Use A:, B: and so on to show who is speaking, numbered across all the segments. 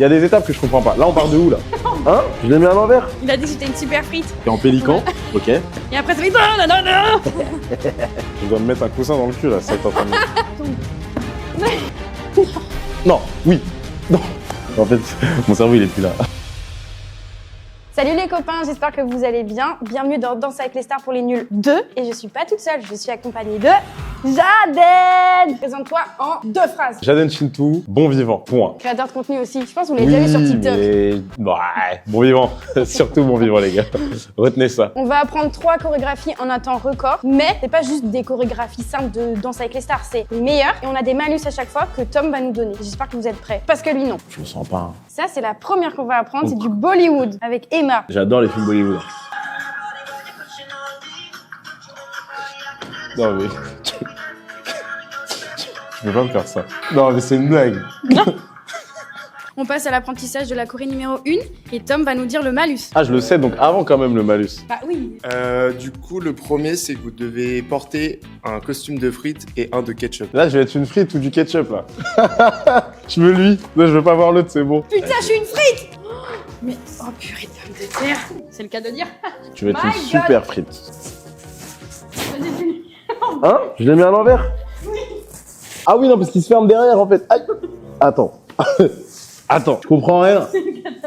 A: Il y a des étapes que je comprends pas. Là, on part de où, là? Hein? Je l'ai mis à l'envers.
B: Il a dit que c'était une super frite.
A: T'es en pélican. Ok.
B: Et après, ça fait non, non, non.
A: Je dois me mettre un coussin dans le cul, là, ça est en train de... Non, oui, non. En fait, mon cerveau, il est plus là.
B: Salut les copains, j'espère que vous allez bien. Bienvenue dans Danse avec les stars pour les nuls 2. Et je suis pas toute seule, je suis accompagnée de Jaden. Présente-toi en 2 phrases.
A: Jaden Chintou, bon vivant, point.
B: Créateur de contenu aussi, je pense que vous l'avez déjà vu sur TikTok.
A: Mais... Ouais, bon vivant, surtout bon vivant les gars. Retenez ça.
B: On va apprendre 3 chorégraphies en un temps record, mais c'est pas juste des chorégraphies simples de Danse avec les stars, c'est les meilleures. Et on a des malus à chaque fois que Tom va nous donner. J'espère que vous êtes prêts, parce que lui non.
A: Je me sens pas. Hein.
B: Ça c'est la première qu'on va apprendre, c'est du Bollywood avec Emma.
A: J'adore les films Bollywood. Non mais... Tu peux pas me faire ça. Non mais c'est une blague.
B: On passe à l'apprentissage de la choré numéro 1 et Tom va nous dire le malus.
A: Ah je le sais, donc avant quand même le malus.
B: Bah oui.
C: Du coup, le premier, c'est que vous devez porter un costume de frites et un de ketchup.
A: Là je vais être une frite ou du ketchup là. Je veux lui. Là je veux pas voir l'autre, c'est bon.
B: Putain, je suis une frite. Mais oh purée de pommes de terre. C'est le cas de dire.
A: Tu veux être
B: My
A: une
B: God.
A: super frite. Hein? Je l'ai mis à l'envers? Oui. Ah oui, non, parce qu'il se ferme derrière en fait. Aïe. Attends. Attends, je comprends rien.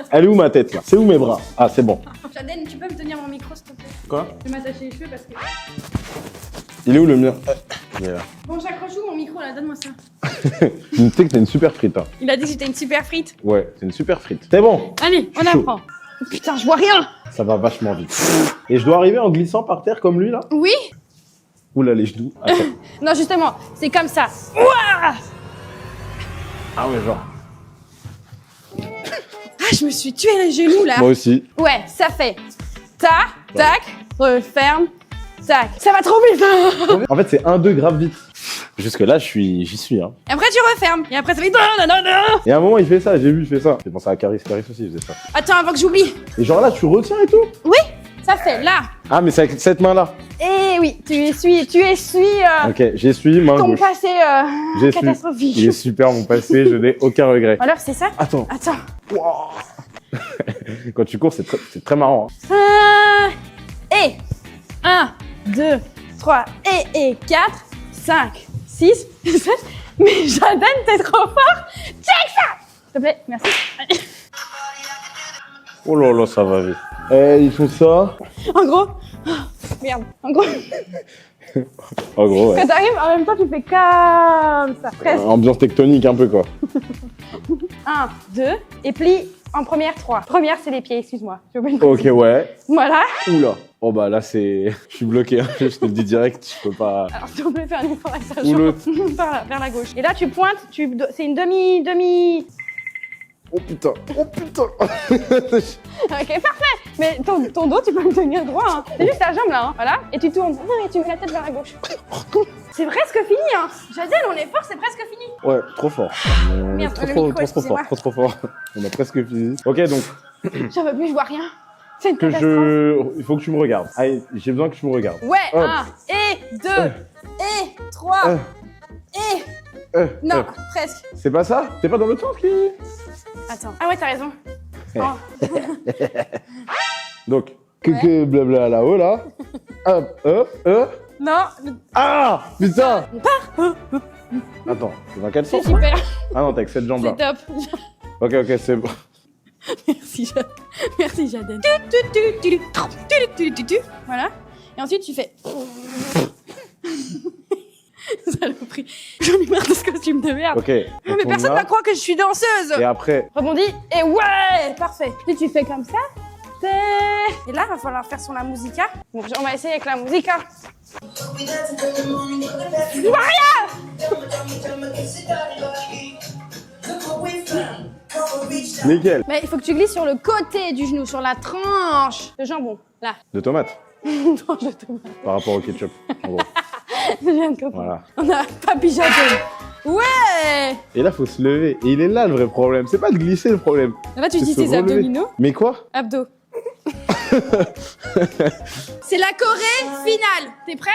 A: Elle est où ma tête là? C'est où mes bras? Ah, c'est bon.
B: Jaden, tu peux me tenir mon micro s'il te plaît?
A: Quoi?
B: Je vais m'attacher les cheveux parce que...
A: Il est où le mien? Il est là.
B: Bon, j'accroche où mon micro là? Donne-moi ça.
A: Tu sais que t'es une super frite. Hein.
B: Il a dit que j'étais une super frite.
A: Ouais, c'est une super frite. C'est bon.
B: Allez, on
A: Chaud.
B: apprend. Putain, je vois rien.
A: Ça va vachement vite. Et je dois arriver en glissant par terre comme lui là?
B: Oui?
A: Oula, les genoux. Attends.
B: Non, justement, c'est comme ça. Ouah.
A: Ah ouais, genre.
B: Ah, je me suis tué les genoux là.
A: Moi aussi.
B: Ouais, ça fait ta, tac, referme, tac. Ça va trop vite.
A: En fait, c'est 1-2 grave vite. Jusque là, j'y suis. Hein.
B: Et après, tu refermes. Et après, ça fait non, non, non, non.
A: Et à un moment, il fait ça, j'ai vu, il fait ça. C'est pensé à Caris aussi, il faisait ça.
B: Attends, avant que j'oublie.
A: Et genre là, tu retiens et tout?
B: Oui, ça fait là.
A: Ah, mais c'est avec cette main-là.
B: Eh oui, tu essuies
A: Ok, j'essuie, main
B: ton
A: gauche.
B: passé
A: J'essuie.
B: catastrophique.
A: Il est super mon passé, je n'ai aucun regret.
B: Alors, c'est ça?
A: Attends.
B: Attends.
A: Quand tu cours, c'est très marrant. Hein.
B: Et 1, 2, 3, et 4, 5, 6, 7. Mais Jaden, t'es trop fort. Check ça. S'il te plaît, merci. Allez.
A: Oh là là, ça va vite. Eh, ils font ça.
B: En gros, merde, en gros,
A: En gros, ouais.
B: quand t'arrives, en même temps, tu fais comme ça. Presque.
A: Ambiance tectonique un peu, quoi.
B: 1, 2, et plie en première 3. Première, c'est les pieds, excuse-moi. J'ai oublié une
A: Ok, ouais.
B: Voilà.
A: Oula. Oh bah là, c'est... Je suis bloqué, hein. Je te le dis direct, je peux pas...
B: Alors, s'il te plaît, fais un effort avec ça.
A: Ou l'autre.
B: Par là, vers la gauche. Et là, tu pointes, c'est une demi...
A: Oh putain. Oh putain.
B: Ok, parfait. Mais ton dos, tu peux le tenir droit. Hein. C'est juste ta jambe là. Hein. Voilà. Et tu tournes. Et tu mets la tête vers la gauche. C'est presque fini. Hein. Jaden, on est fort, c'est presque fini.
A: Ouais, trop fort.
B: Merde,
A: trop,
B: le
A: trop,
B: micro,
A: trop, trop fort,
B: excusez-moi.
A: trop fort. On a presque fini. Ok, donc,
B: J'en veux plus, je vois rien. C'est une
A: que
B: catastrophe.
A: il faut que tu me regardes. Allez, j'ai besoin que tu me regardes.
B: Ouais,
A: Hop.
B: 1, et 2, et 3, et... Non, presque.
A: C'est pas ça? T'es pas dans le sens qui...
B: Attends. Ah ouais, t'as raison.
A: Eh.
B: Oh.
A: Donc,
B: Ouais.
A: que blabla là-haut, là. Hop.
B: Non,
A: Ah putain. Attends, c'est dans quel
B: c'est
A: sens?
B: super.
A: Ah non, t'as avec cette jambe-là.
B: C'est top.
A: Ok, c'est bon.
B: Merci, Jaden. Merci, Jaden. Voilà. Et ensuite, tu fais... Saloperie. J'en ai marre de ce costume de merde.
A: Ok.
B: Mais
A: on tourne
B: personne
A: là,
B: va croire que je suis danseuse.
A: Et après,
B: Rebondis et ouais, parfait. Puis tu fais comme ça. Et là, il va falloir faire sur la musica. Bon, on va essayer avec la musica. Je vois rien.
A: nickel.
B: Mais il faut que tu glisses sur le côté du genou, sur la tranche de jambon. Là.
A: De tomates,
B: Tranche de tomate.
A: par rapport au ketchup, en gros.
B: Je viens de comprendre.
A: Voilà.
B: On a Papy Jaden. Ouais.
A: Et là, faut se lever. Et il est là le vrai problème. C'est pas de glisser le problème.
B: Là, tu
A: C'est
B: dis
A: se
B: tes
A: relever.
B: abdominaux.
A: Mais quoi?
B: Abdos. C'est la choré finale. T'es prêt?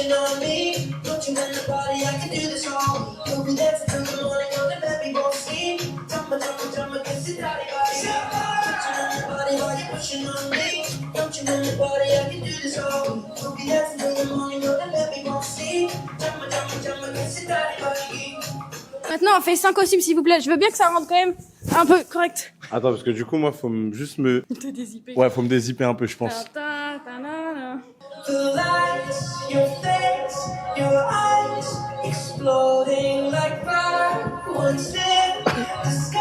D: pushing on me. Don't you in the body, I can do this all. We'll be dancing till the morning on the baby won't sleep. Jumma, jumma, jumma, kiss it, daddy, body. Touching on the body while you're pushing on me. Don't you in the body, I can do this all. We'll be dancing till the morning on the baby won't sleep. Jumma, jumma, jumma, kiss it, daddy, body.
B: Maintenant, on fait 5 costumes, s'il vous plaît. Je veux bien que ça rentre quand même un peu correct.
A: Attends, parce que du coup, moi, faut juste me...
B: Te dézipper.
A: Ouais, faut me dézipper un peu, je pense.
D: The lights, your face, your eyes, exploding like fireworks in the sky.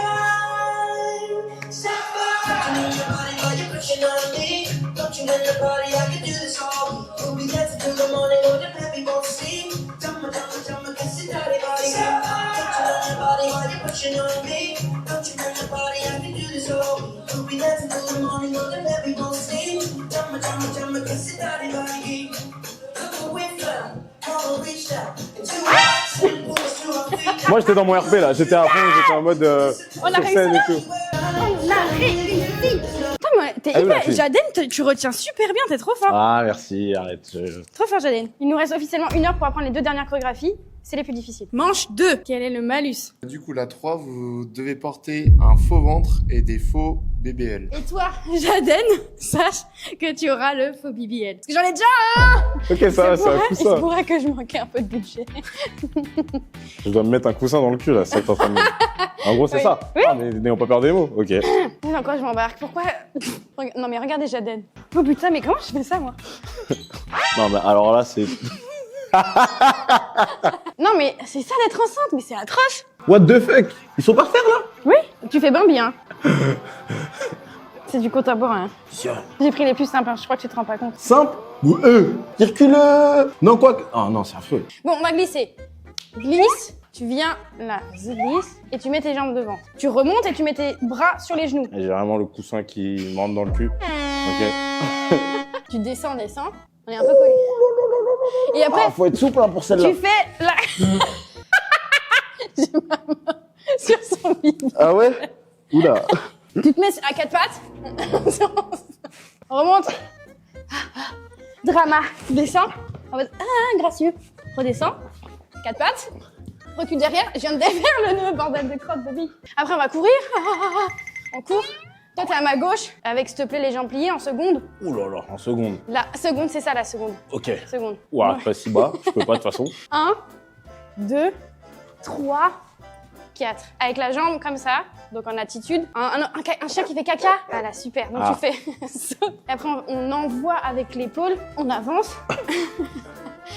D: Sapphire, touching your body while you're pushing on me. Don't you in the body, I can do this all. We'll be dancing till the morning, or the baby won't sleep. Jumma, jumma, jumma, kiss it, daddy, body. Touching on your body while you're pushing on me. Don't you in the body, I can do this all. We'll be dancing till the morning, or the baby won't sleep. Jumma, jumma, jumma, kiss it, daddy, body.
A: Moi, j'étais dans mon RP, là. J'étais à fond, j'étais en mode
B: On a
A: sur
B: réussi.
A: scène et tout.
B: On a réussi. Putain, mais t'es
A: Ah oui, la
B: hyper...
A: fille.
B: Jaden, tu retiens super bien, t'es trop fort.
A: Ah, merci, arrête.
B: Trop fort, Jaden. Il nous reste officiellement 1 heure pour apprendre les 2 dernières chorégraphies. C'est les plus difficiles. Manche 2. Quel est le malus?
C: Du coup, la 3, vous devez porter un faux ventre et des faux BBL.
B: Et toi, Jaden, sache que tu auras le faux BBL. Parce que j'en ai déjà un.
A: Ok, ça va, c'est un
B: Il se
A: coussin.
B: pourrait que je manquais un peu de budget.
A: Je dois me mettre un coussin dans le cul, là, c'est ça que t'es en train de me dire. En gros, c'est
B: Oui.
A: ça.
B: Oui.
A: Ah, mais n'ayons pas peur des mots, ok.
B: Dans quoi je m'embarque? Pourquoi? Non mais regardez Jaden. Oh putain, mais comment je fais ça, moi?
A: Non, mais alors là, c'est...
B: Non mais c'est ça d'être enceinte, mais c'est atroce.
A: What the fuck? Ils sont par terre, là?
B: Oui, tu fais bien bien. C'est du contemporain. J'ai pris les plus simples, hein. Je crois que tu te rends pas compte.
A: Simple ou circule. Non, quoi que... Oh non, c'est affreux.
B: Bon, on va glisser. Glisse, tu viens là, glisse, et tu mets tes jambes devant. Tu remontes et tu mets tes bras sur les genoux.
A: J'ai vraiment le coussin qui me rentre dans le cul. Ok.
B: Tu descends. On est un peu collés. Et après,
A: Ah, faut être souple hein, pour celle-là.
B: tu fais la... J'ai ma main sur son bide.
A: Ah ouais? Oula.
B: Tu te mets à 4 pattes. Remonte. Drama. Descends. En mode, gracieux. Redescends. 4 pattes. Recule derrière. Je viens de défaire le nœud, bordel de crotte de bille. Après, on va courir. On court. Toi, t'es à ma gauche. Avec, s'il te plaît, les jambes pliées en seconde.
A: Ouh là là, en seconde.
B: La seconde, c'est ça, la seconde.
A: Ok.
B: Seconde.
A: Ouah, pas si bas, je peux pas de toute façon. 1,
B: 2, 3, 4. Avec la jambe comme ça, donc en attitude. Un chien qui fait caca. Voilà, super. Donc tu fais saute. Et après, on envoie avec l'épaule. On avance.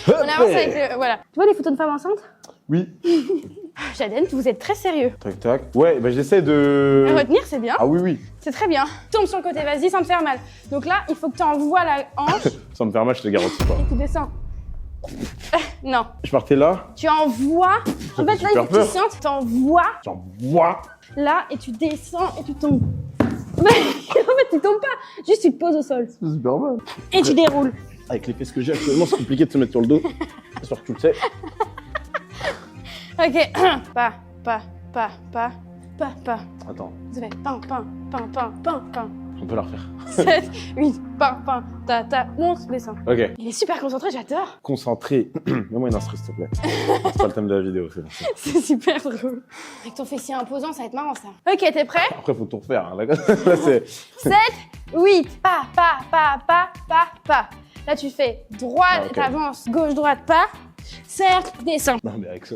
B: On avance avec le... Voilà. Tu vois les photos de femmes enceintes?
A: Oui.
B: Jaden, vous êtes très sérieux.
A: Tac, tac. Ouais, bah j'essaie de...
B: Retenir, c'est bien.
A: Ah oui, oui.
B: C'est très bien. Tombe sur le côté, vas-y, sans te faire mal. Donc là, il faut que tu envoies la hanche
A: Sans me faire mal, je te garantis pas.
B: et tu descends. Non.
A: Je partais là.
B: Tu envoies. En fait, là, il faut
A: super
B: que tu
A: peur.
B: sentes. Tu envoies
A: J'en vois.
B: là et tu descends et tu tombes. Mais en fait, tu tombes pas. Juste, tu te poses au sol.
A: C'est super mal.
B: Et tu déroules.
A: Avec les fesses que j'ai actuellement, c'est compliqué de se mettre sur le dos. J'espère que tu le sais.
B: Ok. Pas.
A: Attends,
B: Ça fait pain.
A: on peut la refaire.
B: 7, 8, pain, ta, 11, descends.
A: Ok.
B: Il est super concentré, j'adore.
A: Concentré. Mets-moi une instru, s'il te plaît. C'est pas le thème de la vidéo, c'est bon.
B: C'est super drôle. Avec ton fessier imposant, ça va être marrant, ça. Ok, t'es prêt?
A: Après, faut tout refaire. Hein. Là, c'est...
B: 7, 8, pas. Là, tu fais droite,
A: Ah, ok.
B: t'avances, gauche, droite, pas. Cercle, descends.
A: Non, mais avec ça,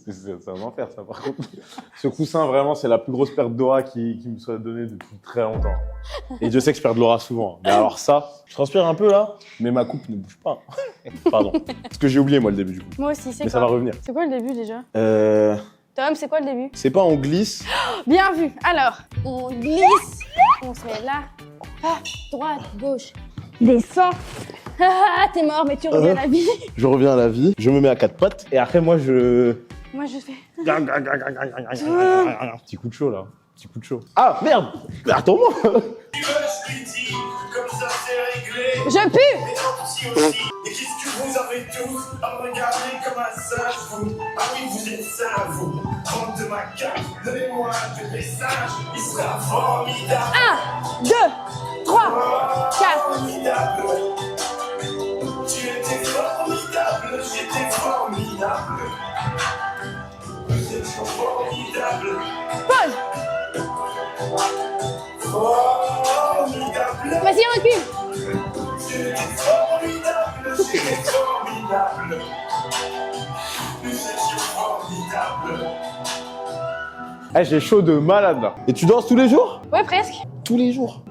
A: c'est un enfer, ça, par contre. Ce coussin, vraiment, c'est la plus grosse perte d'aura qui me soit donnée depuis très longtemps. Et Dieu sait que je perds de l'aura souvent. Mais alors ça, je transpire un peu, là, mais ma coupe ne bouge pas. Pardon. Parce que j'ai oublié, moi, le début, du coup.
B: Moi aussi, c'est
A: Mais
B: quoi?
A: ça va revenir.
B: C'est quoi le début, déjà? Tom, c'est quoi le début?
A: C'est pas on glisse.
B: Bien vu. Alors, on glisse, on se met là, pas, droite, gauche, descends. Ah, t'es mort, mais tu reviens à la vie.
A: Je reviens à la vie, je me mets à 4 pattes, et après, moi, je...
B: Moi, je fais...
A: Petit coup de chaud, là. Petit coup de chaud. Ah, merde. Mais attends-moi.
B: Je pue.
E: Et qu'est-ce que vous avez tous à me regarder comme un singe, vous? Ah oui, vous êtes ça, vous. Prendre de ma carte, donnez-moi un message, il sera formidable.
B: 1, 2, 3, 4.
E: Formidable. Tu étais formidable. formidable. Nous étions formidables.
A: Eh, j'ai chaud de malade là. Et tu danses tous les jours?
B: Ouais, presque.
A: Tous les jours.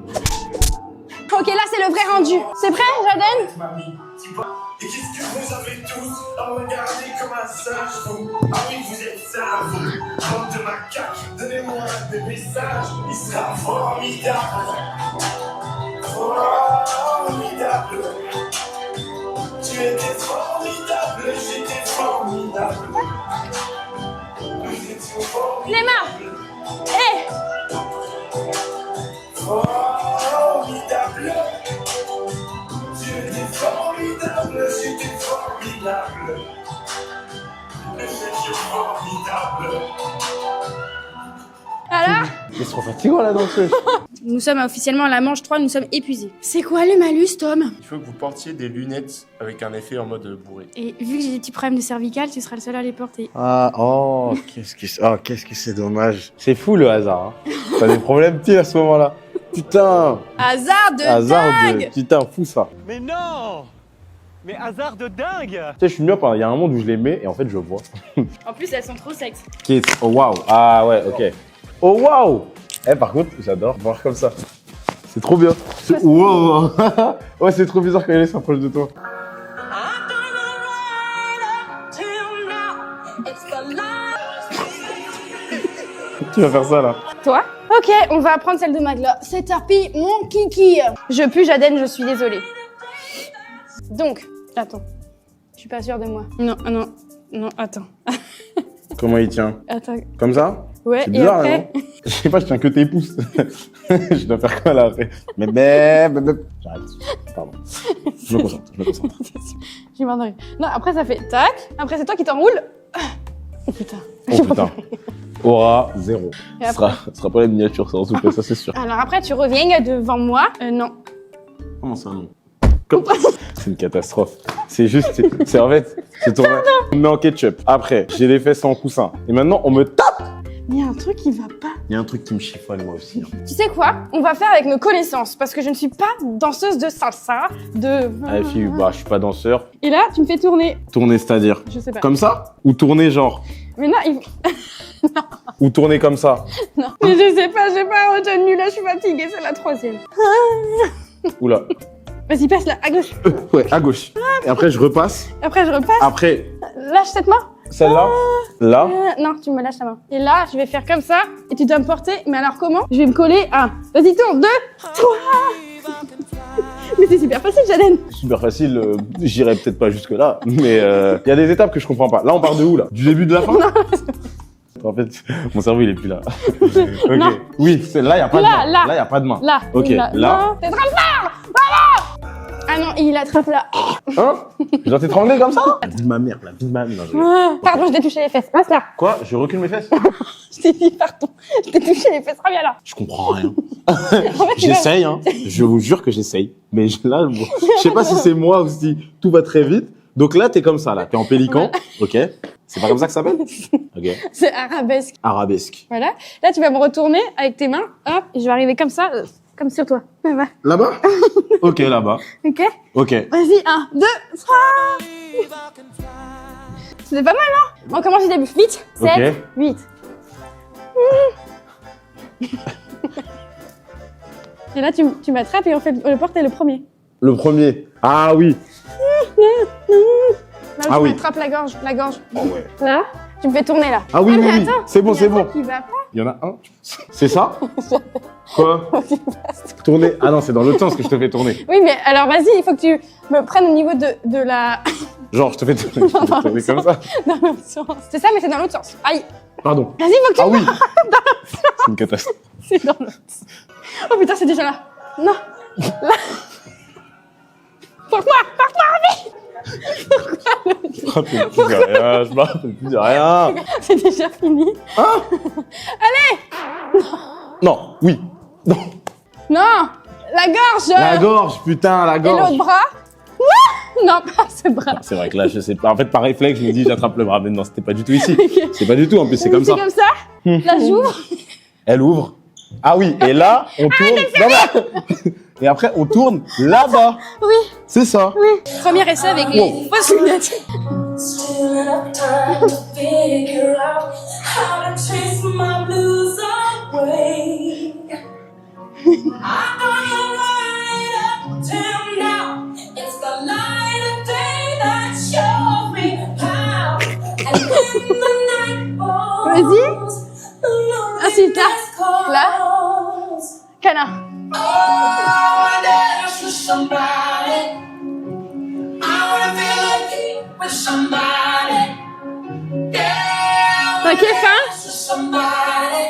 B: Ok, là, c'est le vrai rendu. C'est prêt, Jaden?
E: Mamie, dis-moi. Et qu'est-ce que vous avez tous à me regarder comme un singe, vous? Ah oui, vous êtes ça, vous. Bande de macaques, donnez-moi des messages. Il sera formidable. Formidable. Tu étais formidable, j'étais formidable. Nous étions formidables.
B: Les mains. Hé.
E: Formidable. Tu étais formidable, j'étais formidable. Nous étions formidables.
B: Alors?
A: C'est trop fatigant la danseuse.
B: Nous sommes officiellement à la manche 3, nous sommes épuisés. C'est quoi le malus, Tom?
C: Il faut que vous portiez des lunettes avec un effet en mode bourré.
B: Et vu que j'ai des petits problèmes de cervicales, tu seras le seul à les porter.
A: Ah, oh, qu'est-ce que c'est dommage. C'est fou le hasard. Hein. T'as des problèmes pires à ce moment-là. Putain.
B: Hasard de dingue!
A: Putain, fou ça.
F: Mais non! Mais hasard de dingue!
A: Tu sais, je suis myope, hein. Il y a un monde où je les mets et en fait, je vois.
B: En plus, elles sont trop sexy.
A: Oh waouh. Ah ouais, ok. Oh waouh. Eh, par contre, j'adore voir comme ça. C'est trop bien. Wow. Ouais, c'est trop bizarre quand il s'approche de toi. Tu vas faire ça là.
B: Toi? Ok, on va prendre celle de Magla. C'est Harpy, mon kiki. Je pue, Jaden, je suis désolée. Donc, attends. Je suis pas sûre de moi. Non, attends.
A: Comment il tient?
B: Attends.
A: Comme ça?
B: Ouais,
A: C'est
B: et
A: bizarre,
B: après?
A: non? Je sais pas, je tiens que tes pouces. Je dois faire quoi là après? Mais j'arrête. Pardon. Je me concentre.
B: J'ai marre de rire. Non, après ça fait tac. Après c'est toi qui t'enroules. Oh putain.
A: Oh putain. Aura 0.
B: Et
A: Ce sera pas la miniature, ça en souple, ça c'est sûr.
B: Alors après tu reviens devant moi. Non.
A: Comment ça non? C'est une catastrophe. C'est juste, c'est en fait, c'est tourné. On met en ketchup. Après, j'ai les fesses en coussin. Et maintenant, on me tape.
B: Il y a un truc qui va pas.
A: Il y a un truc qui me chiffonne moi aussi. Hein.
B: Tu sais quoi? On va faire avec nos connaissances parce que je ne suis pas danseuse de salsa, de.
A: Ah, fille, bah, je suis pas danseur.
B: Et là, tu me fais tourner.
A: Tourner, c'est-à-dire?
B: Je sais pas.
A: Comme ça? Ou tourner genre?
B: Mais non, il...
A: Ou tourner comme ça?
B: non. Mais je sais pas, j'ai pas retenu. Là, je suis fatiguée. C'est la 3e.
A: Oula.
B: Vas-y, passe là, à gauche.
A: Ouais, à gauche. Et après, je repasse.
B: Après, je repasse.
A: Après,
B: Lâche cette main.
A: celle-là. Là.
B: Non, tu me lâches la main. Et là, je vais faire comme ça, et tu dois me porter. Mais alors comment? Je vais me coller à... Vas-y, tourne, 2, 3. Mais c'est super facile, Jaden.
A: Super facile, j'irai peut-être pas jusque là, mais il y a des étapes que je comprends pas. Là, on part de où là? Du début de la fin? En fait, mon cerveau il est plus là. Ok.
B: Non.
A: Oui, là, il y a pas de main.
B: Là.
A: Là, il y a pas de main.
B: Là.
A: Ok, là.
B: Non, t'es trop fort. Bravo. Ah non, il attrape là.
A: Hein? Je dois t'étrangler comme ça? La vie de ma mère, la vie de ma mère.
B: Pardon, je t'ai touché les fesses. Passe là.
A: Quoi? Je recule mes fesses?
B: Je t'ai dit, pardon. Je t'ai touché les fesses. Reviens là.
A: Je comprends rien.
B: En fait,
A: J'essaye, hein. Je vous jure que j'essaye. Mais là, je sais pas si c'est moi ou si tout va très vite. Donc là, t'es comme ça, là. T'es en pélican. Ok. C'est pas comme ça que ça s'appelle? Ok.
B: C'est arabesque.
A: Arabesque.
B: Voilà. Là, tu vas me retourner avec tes mains. Hop. Et je vais arriver comme ça, comme sur toi. Là-bas.
A: Là-bas? Ok, là-bas.
B: Ok.
A: Ok.
B: Vas-y, 1, 2, 3. C'était pas mal, hein? On commence du début. Vite. 7,
A: Ok.
B: 8. Et là, tu m'attrapes et on fait le porte et le premier.
A: Le premier. Ah oui.
B: Là,
A: Ah
B: tu
A: oui.
B: m'attrapes la gorge.
A: Oh ouais.
B: Là, tu me fais tourner là.
A: Ah oui,
B: mais
A: oui, oui.
B: attends,
A: C'est bon,
B: il y a
A: c'est
B: un
A: bon.
B: truc qui va pas.
A: Il y en a un. C'est ça? Quoi? Tourner. Ah non, c'est dans l'autre sens que je te fais tourner.
B: Oui, mais alors vas-y, il faut que tu me prennes au niveau de la.
A: Genre, je te fais tourner, comme ça.
B: Dans l'autre sens. C'est ça, mais c'est dans l'autre sens. Aïe.
A: Pardon.
B: Vas-y, faut que tu.
A: Ah oui. C'est une catastrophe.
B: C'est dans l'autre sens. Oh putain, c'est déjà là. Non. Là. Porte-moi, vite.
A: Je me rappelle plus de rien. Je me rappelle plus de rien.
B: C'est déjà fini.
A: Hein?
B: Allez.
A: Non. Oui. Non.
B: Non. La gorge.
A: La gorge, putain, la
B: Et
A: gorge.
B: l'autre bras. Non, pas ce bras.
A: C'est vrai que là, je sais pas. En fait, par réflexe, je me dis, j'attrape le bras. Mais non, c'était pas du tout ici. C'est pas du tout. En plus, c'est comme ça.
B: C'est comme ça. Là, j'ouvre.
A: Elle ouvre. Ah oui. Et là, on tourne. Non, mais... Et après, on tourne là-bas.
B: Oui.
A: C'est ça.
B: Premier essai avec les fausses lunettes.
D: Still enough time to figure out how to chase my blues away. I'm gonna ride up till now. It's the light of day that shows me how. And when the night falls, the
B: Ensuite, là.
D: loneliness
B: Là.
D: calls.
B: Canard.
D: Oh, I dance with somebody. I wanna feel like with somebody. Yeah, I
B: Ok, fin.
D: dance with somebody.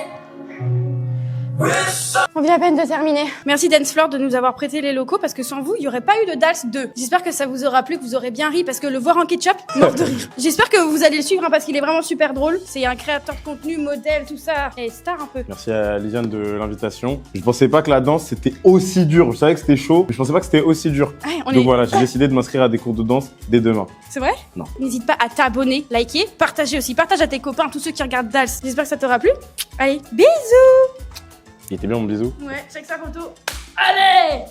D: With somebody.
B: On vient à peine de terminer. Merci Dancefloor de nous avoir prêté les locaux parce que sans vous, il n'y aurait pas eu de Dals 2. J'espère que ça vous aura plu, que vous aurez bien ri parce que le voir en ketchup, mort de rire. J'espère que vous allez le suivre hein, parce qu'il est vraiment super drôle. C'est un créateur de contenu, modèle, tout ça. Et star un peu.
A: Merci à Lisiane de l'invitation. Je pensais pas que la danse c'était aussi dur. Je savais que c'était chaud, mais je pensais pas que c'était aussi dur.
B: Ouais,
A: Donc voilà, j'ai décidé de m'inscrire à des cours de danse dès demain.
B: C'est vrai?
A: Non.
B: N'hésite pas à t'abonner, liker, partager aussi. Partage à tes copains, tous ceux qui regardent Dals. J'espère que ça t'aura plu. Allez, bisous!
A: Il était bien mon bisou.
B: Ouais, check sa photo. Allez!